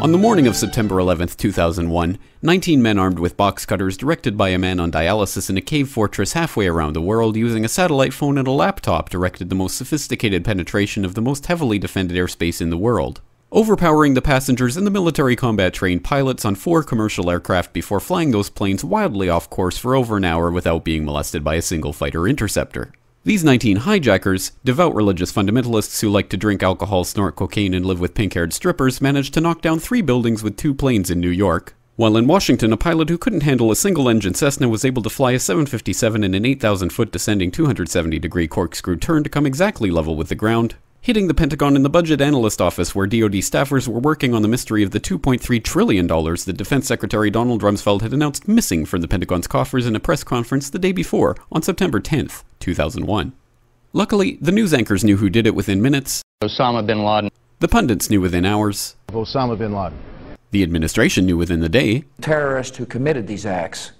On the morning of September 11, 2001, 19 men armed with box cutters directed by a man on dialysis in a cave fortress halfway around the world using a satellite phone and a laptop directed the most sophisticated penetration of the most heavily defended airspace in the world, overpowering the passengers and the military combat-trained pilots on 4 commercial aircraft before flying those planes wildly off course for over an hour without being molested by a single fighter interceptor. These 19 hijackers, devout religious fundamentalists who like to drink alcohol, snort cocaine, and live with pink-haired strippers, managed to knock down 3 buildings with 2 planes in New York, while in Washington a pilot who couldn't handle a single-engine Cessna was able to fly a 757 in an 8,000-foot descending 270-degree corkscrew turn to come exactly level with the ground, hitting the Pentagon in the budget analyst office where DoD staffers were working on the mystery of the $2.3 trillion that Defense Secretary Donald Rumsfeld had announced missing from the Pentagon's coffers in a press conference the day before, on September 10th, 2001. Luckily, the news anchors knew who did it within minutes. Osama bin Laden. The pundits knew within hours. Osama bin Laden. The administration knew within the day. Terrorists who committed these acts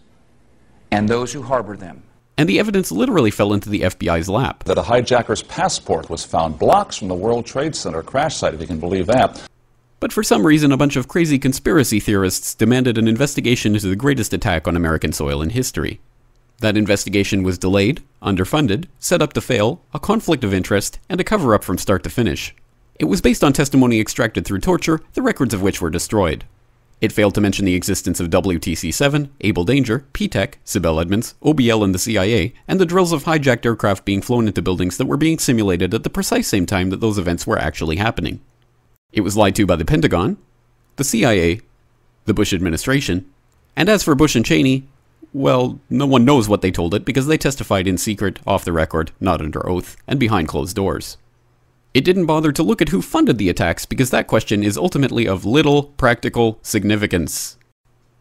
and those who harbor them. And the evidence literally fell into the FBI's lap. That a hijacker's passport was found blocks from the World Trade Center crash site, if you can believe that. But for some reason, a bunch of crazy conspiracy theorists demanded an investigation into the greatest attack on American soil in history. That investigation was delayed, underfunded, set up to fail, a conflict of interest, and a cover-up from start to finish. It was based on testimony extracted through torture, the records of which were destroyed. It failed to mention the existence of WTC-7, Able Danger, P-TECH, Sibel Edmonds, OBL and the CIA, and the drills of hijacked aircraft being flown into buildings that were being simulated at the precise same time that those events were actually happening. It was lied to by the Pentagon, the CIA, the Bush administration, and as for Bush and Cheney, well, no one knows what they told it because they testified in secret, off the record, not under oath, and behind closed doors. It didn't bother to look at who funded the attacks because that question is ultimately of little practical significance.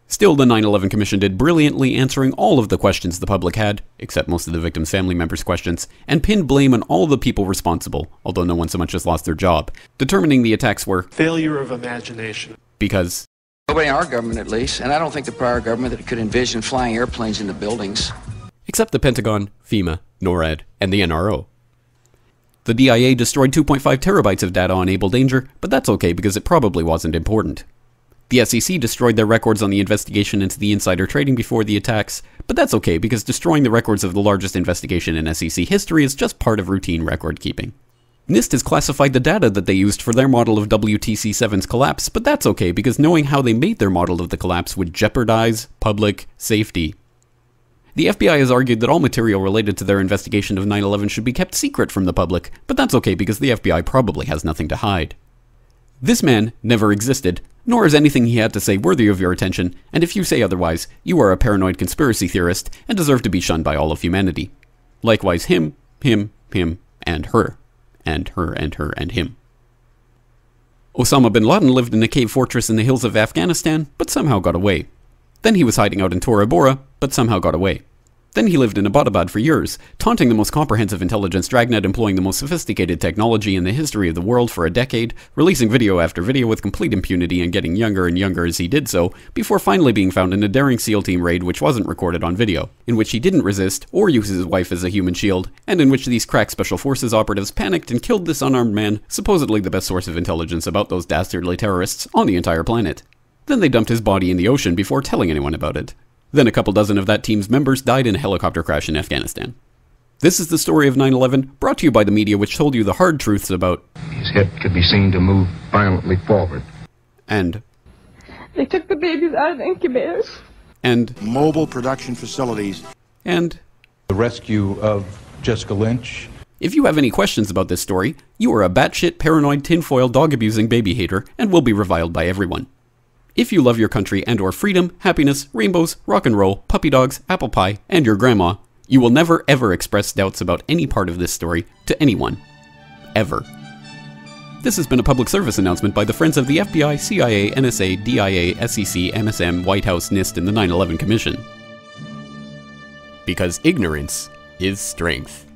Still, the 9/11 Commission did brilliantly answering all of the questions the public had, except most of the victims' family members' questions, and pinned blame on all the people responsible, although no one so much as lost their job, determining the attacks were failure of imagination. Because nobody in our government, at least, and I don't think the prior government that could envision flying airplanes into buildings. Except the Pentagon, FEMA, NORAD, and the NRO. The DIA destroyed 2.5 terabytes of data on Able Danger, but that's okay because it probably wasn't important. The SEC destroyed their records on the investigation into the insider trading before the attacks, but that's okay because destroying the records of the largest investigation in SEC history is just part of routine record keeping. NIST has classified the data that they used for their model of WTC-7's collapse, but that's okay because knowing how they made their model of the collapse would jeopardize public safety. The FBI has argued that all material related to their investigation of 9/11 should be kept secret from the public, but that's okay because the FBI probably has nothing to hide. This man never existed, nor is anything he had to say worthy of your attention, and if you say otherwise, you are a paranoid conspiracy theorist and deserve to be shunned by all of humanity. Likewise him, and her, and her, and her, and him. Osama bin Laden lived in a cave fortress in the hills of Afghanistan, but somehow got away. Then he was hiding out in Tora Bora, but somehow got away. Then he lived in Abbottabad for years, taunting the most comprehensive intelligence dragnet employing the most sophisticated technology in the history of the world for a decade, releasing video after video with complete impunity and getting younger and younger as he did so, before finally being found in a daring SEAL team raid which wasn't recorded on video, in which he didn't resist or use his wife as a human shield, and in which these crack special forces operatives panicked and killed this unarmed man, supposedly the best source of intelligence about those dastardly terrorists on the entire planet. Then they dumped his body in the ocean before telling anyone about it. Then a couple dozen of that team's members died in a helicopter crash in Afghanistan. This is the story of 9/11, brought to you by the media which told you the hard truths about his head could be seen to move violently forward. And they took the babies out of the incubators. And mobile production facilities. And the rescue of Jessica Lynch. If you have any questions about this story, you are a batshit paranoid tinfoil dog-abusing baby hater and will be reviled by everyone. If you love your country and or freedom, happiness, rainbows, rock and roll, puppy dogs, apple pie, and your grandma, you will never ever express doubts about any part of this story to anyone. Ever. This has been a public service announcement by the Friends of the FBI, CIA, NSA, DIA, SEC, MSM, White House, NIST, and the 9/11 Commission. Because ignorance is strength.